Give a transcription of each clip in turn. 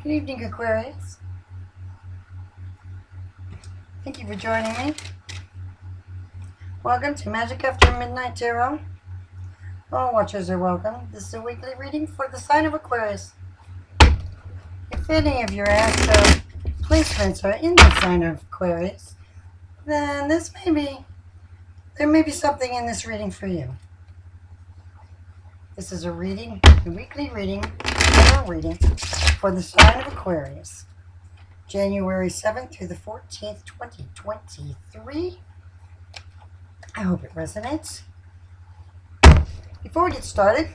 Good evening, Aquarius. Thank you for joining me. Welcome to Magic After Midnight Tarot. All watchers are welcome. This is a weekly reading for the sign of Aquarius. If any of your astro placements are in the sign of Aquarius, then there may be something in this reading for you. This is a weekly reading, tarot reading for the sign of Aquarius. January 7th through the 14th, 2023. I hope it resonates. Before we get started,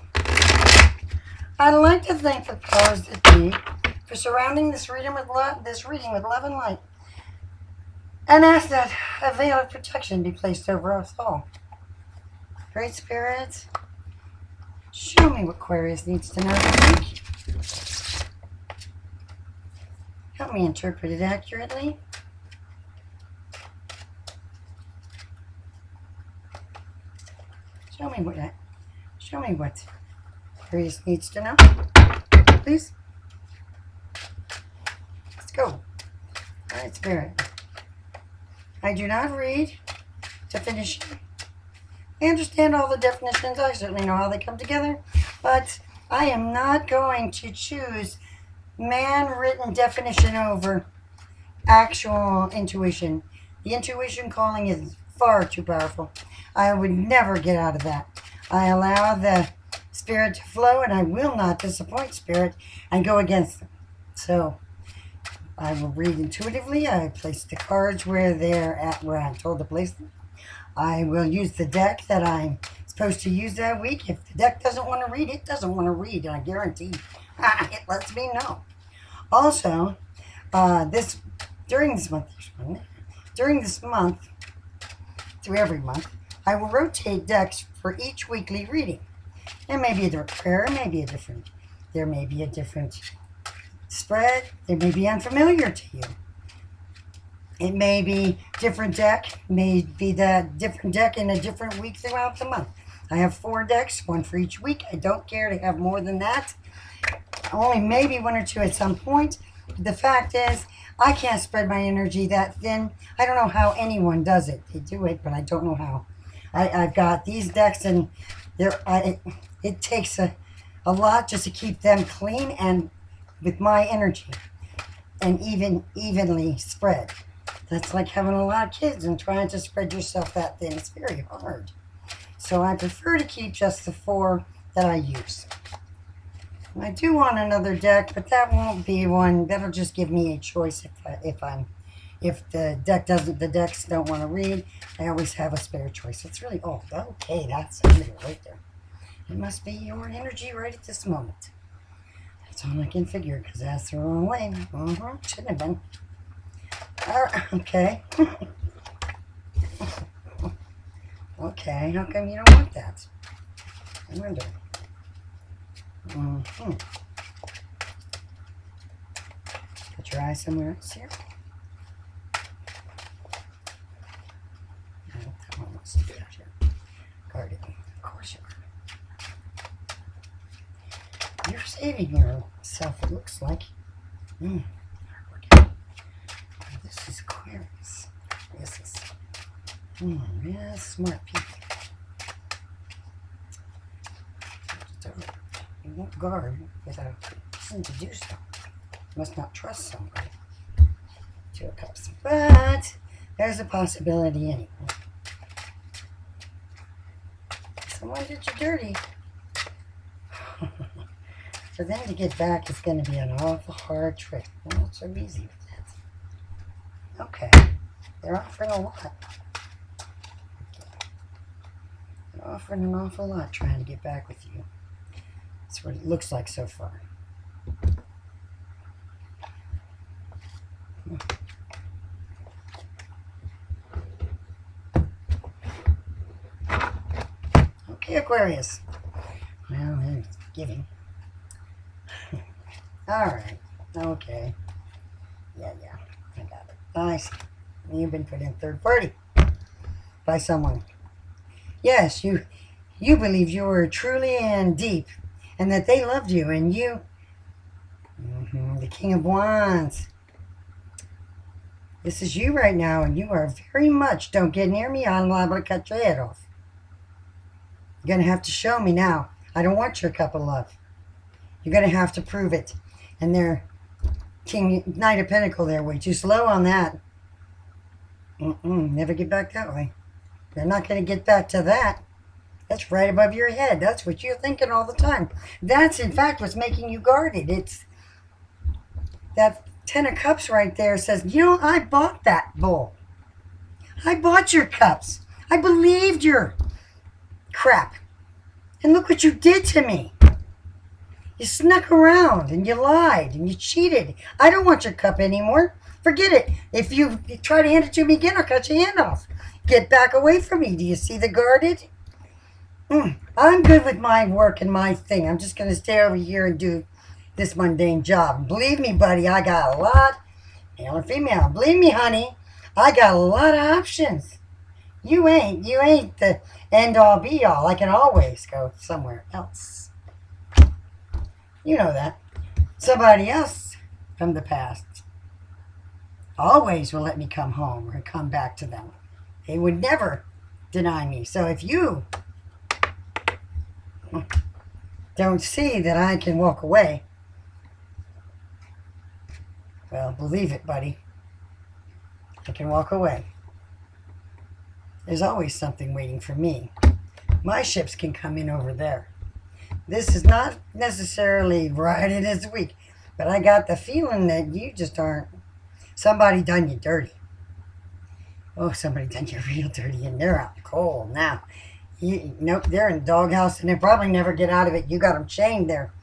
I'd like to thank the powers that be for surrounding this reading with love and light, and ask that a veil of protection be placed over us all. Great Spirit, show me what Aquarius needs to know this week. Help me interpret it accurately. Show me what Aquarius needs to know, please. Let's go. All right, Spirit. I do not read definition. I understand all the definitions. I certainly know how they come together, but I am not going to choose man-written definition over actual intuition. The intuition calling is far too powerful. I would never get out of that. I allow the Spirit to flow, and I will not disappoint Spirit and go against them. So I will read intuitively. I place the cards where I'm told to place them. I will use the deck that I'm supposed to use that week. If the deck doesn't want to read, it doesn't want to read, and I guarantee it lets me know. Also, during this month, through every month, I will rotate decks for each weekly reading. There may be a different prayer, there may be a different spread, it may be unfamiliar to you. It may be different deck, may be that different deck in a different week throughout the month. I have 4 decks, one for each week. I don't care to have more than that. Only maybe 1 or 2 at some point. The fact is, I can't spread my energy that thin. I don't know how anyone does it. They do it, but I don't know how. I've got these decks, and it takes a lot just to keep them clean and with my energy and evenly spread. That's like having a lot of kids and trying to spread yourself that thin. It's very hard. So I prefer to keep just the 4 that I use. I do want another deck, but that won't be one. That'll just give me a choice if the decks don't want to read. I always have a spare choice. It's really okay. That's it right there. It must be your energy right at this moment. That's all I can figure, because that's the wrong way. Shouldn't have been. All right, okay. Okay, how come you don't want that? I wonder. Put your eye somewhere else here. No, that one wants to be out here. Guarded. Of course you are. You're saving yourself, it looks like. This is Aquarius. This is real smart people. You won't guard without reason to do so. You must not trust somebody. 2 of Cups. But there's a possibility anyway. Someone did you dirty. For them to get back is going to be an awful hard trick. Not so easy with that. Okay. They're offering a lot. They're offering an awful lot trying to get back with you. That's what it looks like so far. Okay, Aquarius. Well, it's giving. All right. Okay. Yeah. I got it. Nice. You've been put in third party by someone. Yes, you believed you were truly in deep, and that they loved you, and you The King of Wands. This is you right now, and you are very much, don't get near me, I'm liable to cut your head off. You're going to have to show me now. I don't want your cup of love. You're going to have to prove it. And there, Knight of Pentacles there, way too slow on that. Never get back that way. You're not going to get back to that. That's right above your head. That's what you're thinking all the time. That's, in fact, what's making you guarded. It's that Ten of Cups right there says, you know, I bought that bull. I bought your cups. I believed your crap. And look what you did to me. You snuck around and you lied and you cheated. I don't want your cup anymore. Forget it. If you try to hand it to me again, I'll cut your hand off. Get back away from me. Do you see the guarded? I'm good with my work and my thing. I'm just going to stay over here and do this mundane job. Believe me, buddy, I got a lot, male or female. Believe me, honey, I got a lot of options. You ain't the end-all, be-all. I can always go somewhere else. You know that. Somebody else from the past always will let me come home or come back to them. They would never deny me. So if you don't see that I can walk away, well, believe it, buddy. I can walk away. There's always something waiting for me. My ships can come in over there. This is not necessarily right in this week, but I got the feeling that you just aren't. Somebody done you dirty. Oh, somebody done you real dirty, and they're out cold now. Nope, they're in the doghouse, and they probably never get out of it. You got them chained there.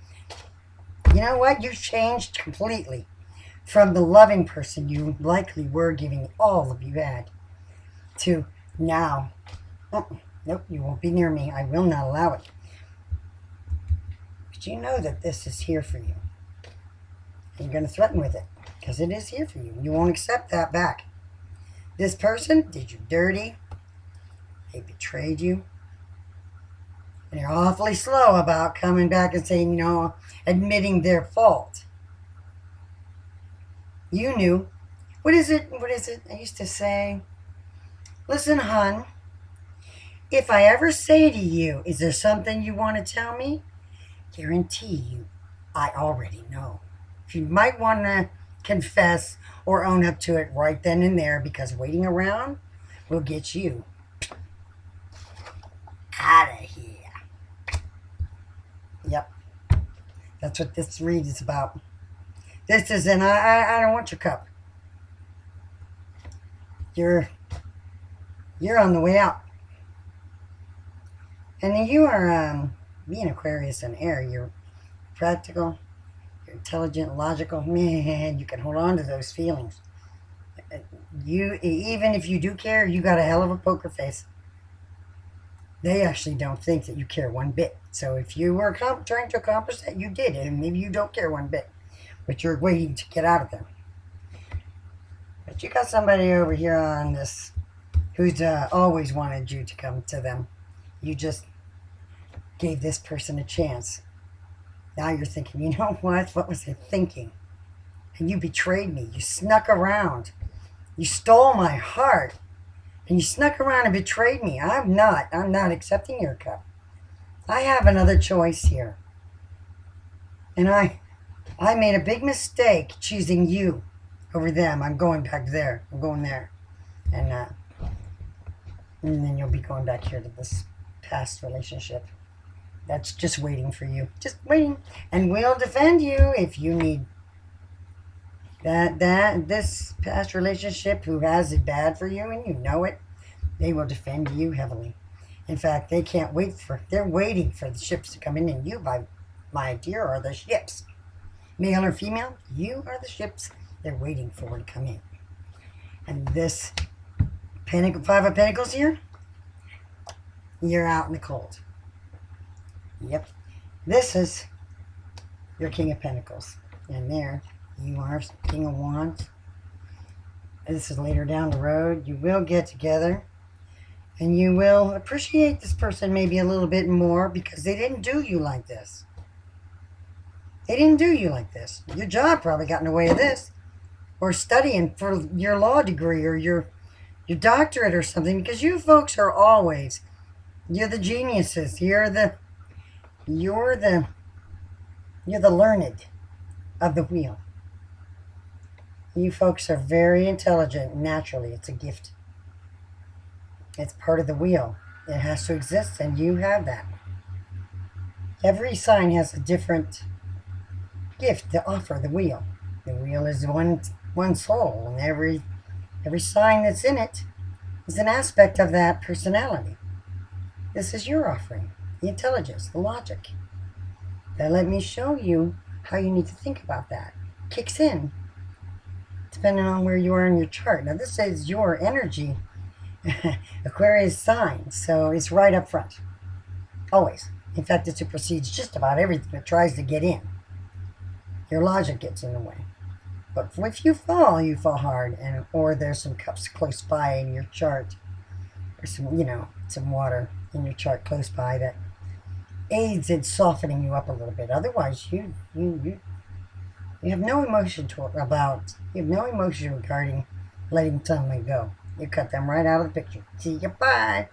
You know what? You changed completely from the loving person you likely were giving all of you had to now. Nope, you won't be near me. I will not allow it. But you know that this is here for you. And you're going to threaten with it because it is here for you. You won't accept that back. This person did you dirty. They betrayed you. And they're awfully slow about coming back and saying, you know, admitting their fault. You knew. What is it? I used to say, listen, hon, if I ever say to you, is there something you want to tell me? Guarantee you, I already know. You might want to confess or own up to it right then and there, because waiting around will get you out of here. Yep. That's what this read is about. This is an I don't want your cup. You're on the way out. And you are, being Aquarius and air, you're practical, you're intelligent, logical. Man, you can hold on to those feelings. You, even if you do care, you got a hell of a poker face. They actually don't think that you care one bit. So if you were trying to accomplish that, you did. And maybe you don't care one bit. But you're waiting to get out of there. But you got somebody over here on this who's always wanted you to come to them. You just gave this person a chance. Now you're thinking, you know what? What was I thinking? And you betrayed me. You snuck around. You stole my heart. And you snuck around and betrayed me. I'm not accepting your cup. I have another choice here. And I made a big mistake choosing you over them. I'm going back there. I'm going there. And then you'll be going back here to this past relationship. That's just waiting for you. Just waiting. And we'll defend you if you need this past relationship who has it bad for you and you know it. They will defend you heavily. In fact, they can't wait they're waiting for the ships to come in, and you, my dear, are the ships. Male or female, you are the ships they're waiting for to come in. And this Five of Pentacles here, you're out in the cold. Yep. This is your King of Pentacles. And there, you are King of Wands. This is later down the road. You will get together. And you will appreciate this person maybe a little bit more because they didn't do you like this. They didn't do you like this. Your job probably got in the way of this. Or studying for your law degree or your doctorate or something, because you folks are always, you're the geniuses. You're the you're the learned of the wheel. You folks are very intelligent naturally. It's a gift. It's part of the wheel. It has to exist, and you have that. Every sign has a different gift to offer the wheel. The wheel is one soul, and every sign that's in it is an aspect of that personality. This is your offering, the intelligence, the logic. Now let me show you how you need to think about that. Kicks in depending on where you are in your chart. Now this is your energy Aquarius sign, so it's right up front. Always. In fact, it supersedes just about everything that tries to get in. Your logic gets in the way. But if you fall hard, or there's some cups close by in your chart, or some water in your chart close by that aids in softening you up a little bit. Otherwise, you have no emotion regarding letting someone go. You cut them right out of the picture. See you, bye.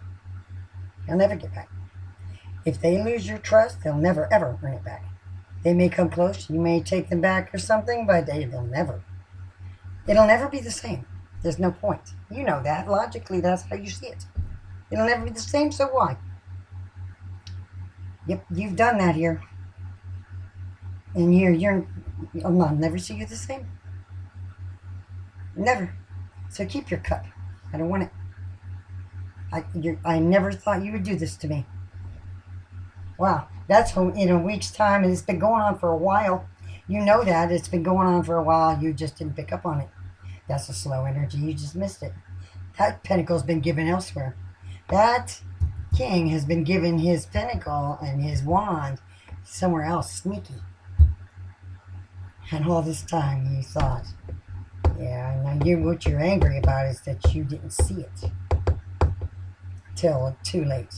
They'll never get back. If they lose your trust, they'll never ever earn it back. They may come close, you may take them back or something, but it'll never be the same. There's no point. You know that. Logically, that's how you see it. It'll never be the same, so why? Yep, you've done that here. And I'll never see you the same. Never. So keep your cup. I don't want it. I never thought you would do this to me. Wow, that's in a week's time, and it's been going on for a while. You know that. It's been going on for a while. You just didn't pick up on it. That's a slow energy. You just missed it. That pentacle's been given elsewhere. That king has been given his pentacle and his wand somewhere else, sneaky. And all this time you thought, yeah, now what you're angry about is that you didn't see it till too late.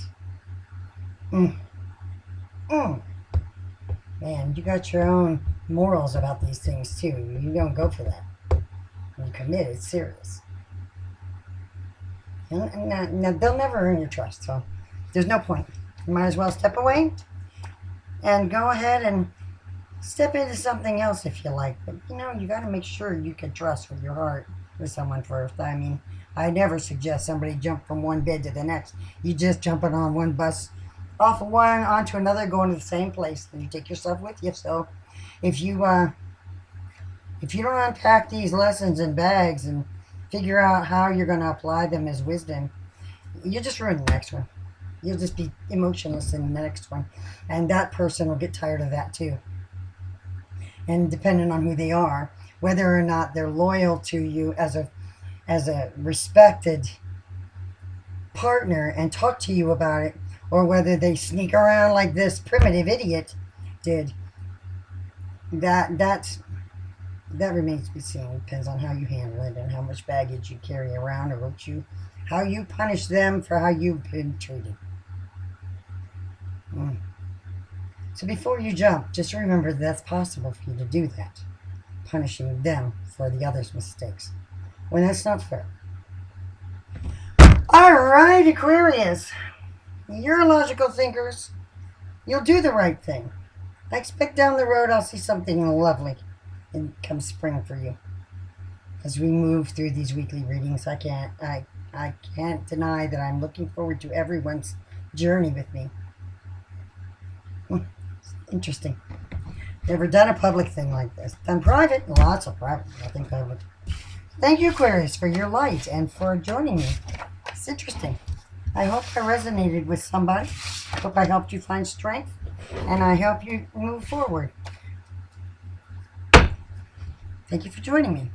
Man, you got your own morals about these things too. You don't go for that. When you commit, it's serious. Now, they'll never earn your trust, so there's no point. You might as well step away and go ahead and step into something else if you like. But, you got to make sure you can trust with your heart with someone first. I mean, I never suggest somebody jump from one bed to the next. You just jumping on one bus, off of one onto another, going to the same place, and you take yourself with you. So if you don't unpack these lessons in bags and figure out how you're going to apply them as wisdom, you just ruin the next one. You'll just be emotionless in the next one, and that person will get tired of that too. And depending on who they are, whether or not they're loyal to you as a respected partner and talk to you about it, or whether they sneak around like this primitive idiot did, that remains to be seen. Depends on how you handle it and how much baggage you carry around, or how you punish them for how you've been treated. So before you jump, just remember that's possible for you to do that, punishing them for the other's mistakes, when that's not fair. All right, Aquarius, you're logical thinkers. You'll do the right thing. I expect down the road I'll see something lovely come spring for you. As we move through these weekly readings, I can't deny that I'm looking forward to everyone's journey with me. Interesting. Never done a public thing like this. Done private, lots of private, nothing public. Thank you, Aquarius, for your light and for joining me. It's interesting. I hope I resonated with somebody. I hope I helped you find strength, and I help you move forward. Thank you for joining me.